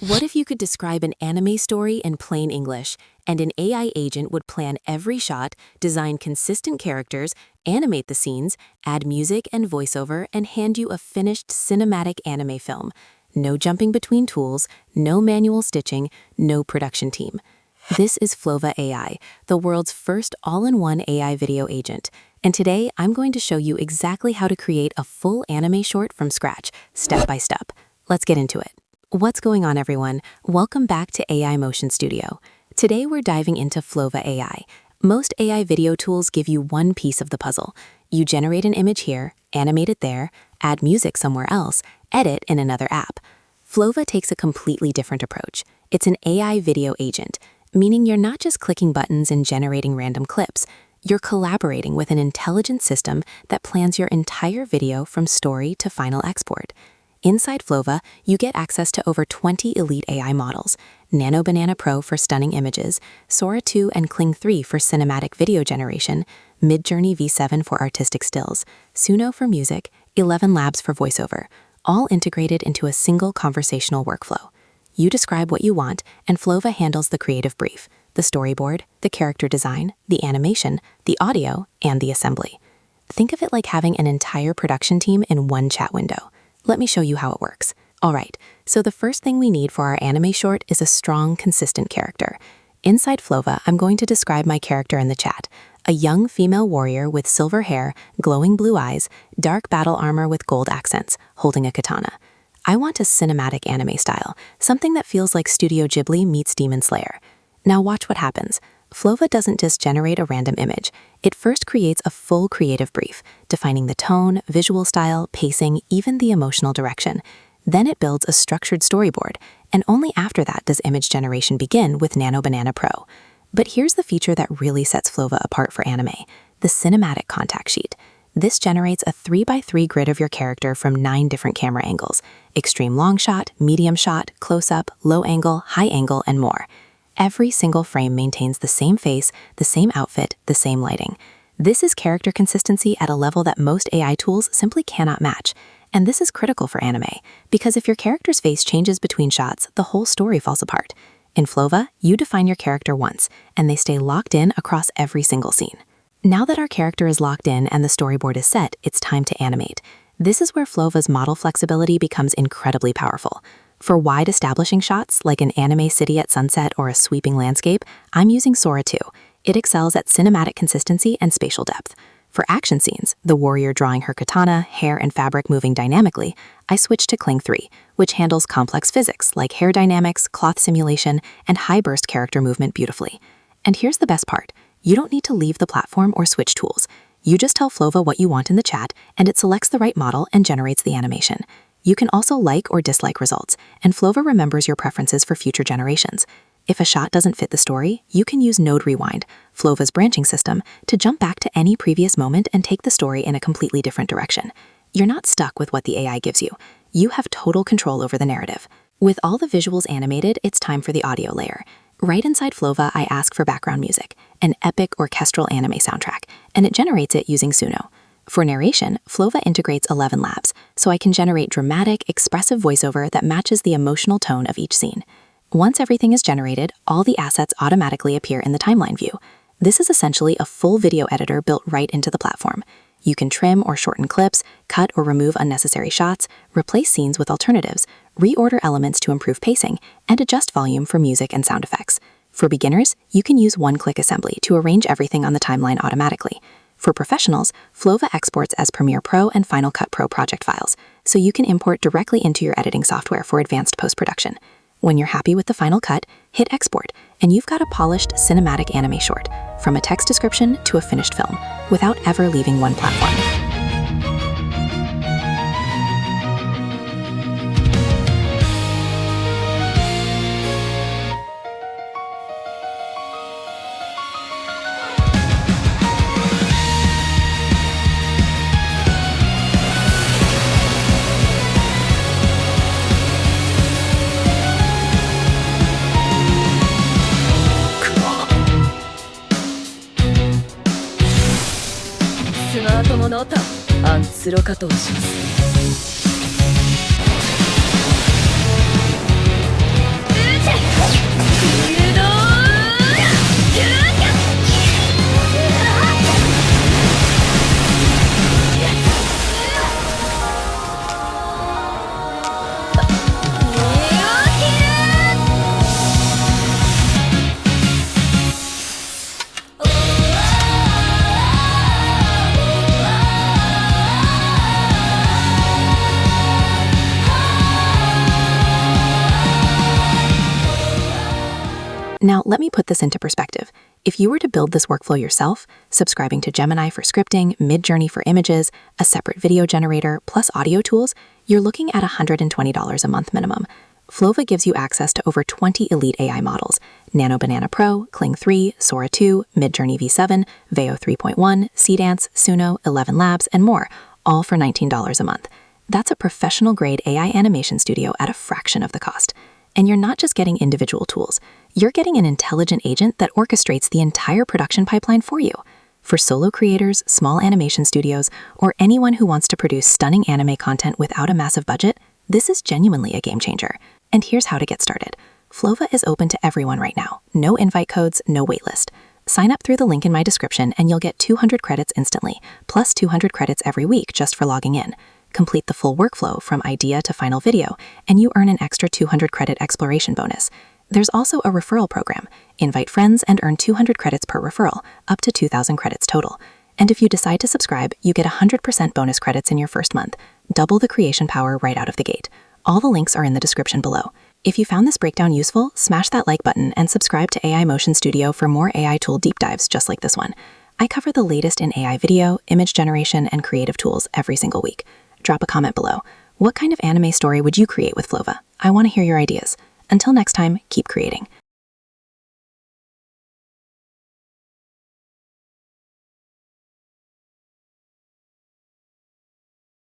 What if you could describe an anime story in plain English, and an AI agent would plan every shot, design consistent characters, animate the scenes, add music and voiceover, and hand you a finished cinematic anime film? No jumping between tools, no manual stitching, no production team. This is Flova AI, the world's first all-in-one AI video agent. And today, I'm going to show you exactly how to create a full anime short from scratch, step by step. Let's get into it. What's going on, everyone? Welcome back to AI Motion Studio. Today, we're diving into Flova AI. Most AI video tools give you one piece of the puzzle. You generate an image here, animate it there, add music somewhere else, edit in another app. Flova takes a completely different approach. It's an AI video agent, meaning you're not just clicking buttons and generating random clips. You're collaborating with an intelligent system that plans your entire video from story to final export. Inside Flova, you get access to over 20 elite AI models: Nano Banana Pro for stunning images, Sora 2 and Kling 3 for cinematic video generation, Midjourney V7 for artistic stills, Suno for music, 11 Labs for voiceover, all integrated into a single conversational workflow. You describe what you want, and Flova handles the creative brief, the storyboard, the character design, the animation, the audio, and the assembly. Think of it like having an entire production team in one chat window. Let me show you how it works. All right, so the first thing we need for our anime short is a strong, consistent character. Inside Flova, I'm going to describe my character in the chat: a young female warrior with silver hair, glowing blue eyes, dark battle armor with gold accents, holding a katana. I want a cinematic anime style, something that feels like Studio Ghibli meets Demon Slayer. Now watch what happens. Flova doesn't just generate a random image. It first creates a full creative brief, defining the tone, visual style, pacing, even the emotional direction. Then it builds a structured storyboard, and only after that does image generation begin with Nano Banana Pro. But here's the feature that really sets Flova apart for anime: the cinematic contact sheet. This generates a 3x3 grid of your character from 9 different camera angles: extreme long shot, medium shot, close-up, low angle, high angle, and more. Every single frame maintains the same face, the same outfit, the same lighting. This is character consistency at a level that most AI tools simply cannot match. And this is critical for anime, because if your character's face changes between shots, the whole story falls apart. In Flova, you define your character once, and they stay locked in across every single scene. Now that our character is locked in and the storyboard is set, it's time to animate. This is where Flova's model flexibility becomes incredibly powerful. For wide establishing shots, like an anime city at sunset or a sweeping landscape, I'm using Sora 2. It excels at cinematic consistency and spatial depth. For action scenes, the warrior drawing her katana, hair and fabric moving dynamically, I switched to Kling 3, which handles complex physics like hair dynamics, cloth simulation, and high-burst character movement beautifully. And here's the best part: you don't need to leave the platform or switch tools. You just tell Flova what you want in the chat, and it selects the right model and generates the animation. You can also like or dislike results, and Flova remembers your preferences for future generations. If a shot doesn't fit the story, you can use Node Rewind, Flova's branching system, to jump back to any previous moment and take the story in a completely different direction. You're not stuck with what the AI gives you. You have total control over the narrative. With all the visuals animated, it's time for the audio layer. Right inside Flova, I ask for background music, an epic orchestral anime soundtrack, and it generates it using Suno. For narration, Flova integrates 11 Labs, so I can generate dramatic, expressive voiceover that matches the emotional tone of each scene. Once everything is generated, all the assets automatically appear in the timeline view. This is essentially a full video editor built right into the platform. You can trim or shorten clips, cut or remove unnecessary shots, replace scenes with alternatives, reorder elements to improve pacing, and adjust volume for music and sound effects. For beginners, you can use one-click assembly to arrange everything on the timeline automatically. For professionals, Flova exports as Premiere Pro and Final Cut Pro project files, so you can import directly into your editing software for advanced post-production. When you're happy with the final cut, hit export, and you've got a polished cinematic anime short, from a text description to a finished film, without ever leaving one platform. Now, let me put this into perspective. If you were to build this workflow yourself, subscribing to Gemini for scripting, Midjourney for images, a separate video generator, plus audio tools, you're looking at $120 a month minimum. Flova gives you access to over 20 elite AI models: Nano Banana Pro, Kling 3, Sora 2, Midjourney V7, Veo 3.1, Seedance, Suno, 11 Labs, and more, all for $19 a month. That's a professional-grade AI animation studio at a fraction of the cost. And you're not just getting individual tools. You're getting an intelligent agent that orchestrates the entire production pipeline for you. For solo creators, small animation studios, or anyone who wants to produce stunning anime content without a massive budget, this is genuinely a game changer. And here's how to get started. Flova is open to everyone right now. No invite codes, no waitlist. Sign up through the link in my description and you'll get 200 credits instantly, plus 200 credits every week just for logging in. Complete the full workflow from idea to final video, and you earn an extra 200 credit exploration bonus. There's also a referral program. Invite friends and earn 200 credits per referral, up to 2,000 credits total. And if you decide to subscribe, you get 100% bonus credits in your first month. Double the creation power right out of the gate. All the links are in the description below. If you found this breakdown useful, smash that like button and subscribe to AI Motion Studio for more AI tool deep dives just like this one. I cover the latest in AI video, image generation, and creative tools every single week. Drop a comment below. What kind of anime story would you create with Flova? I want to hear your ideas. Until next time, keep creating.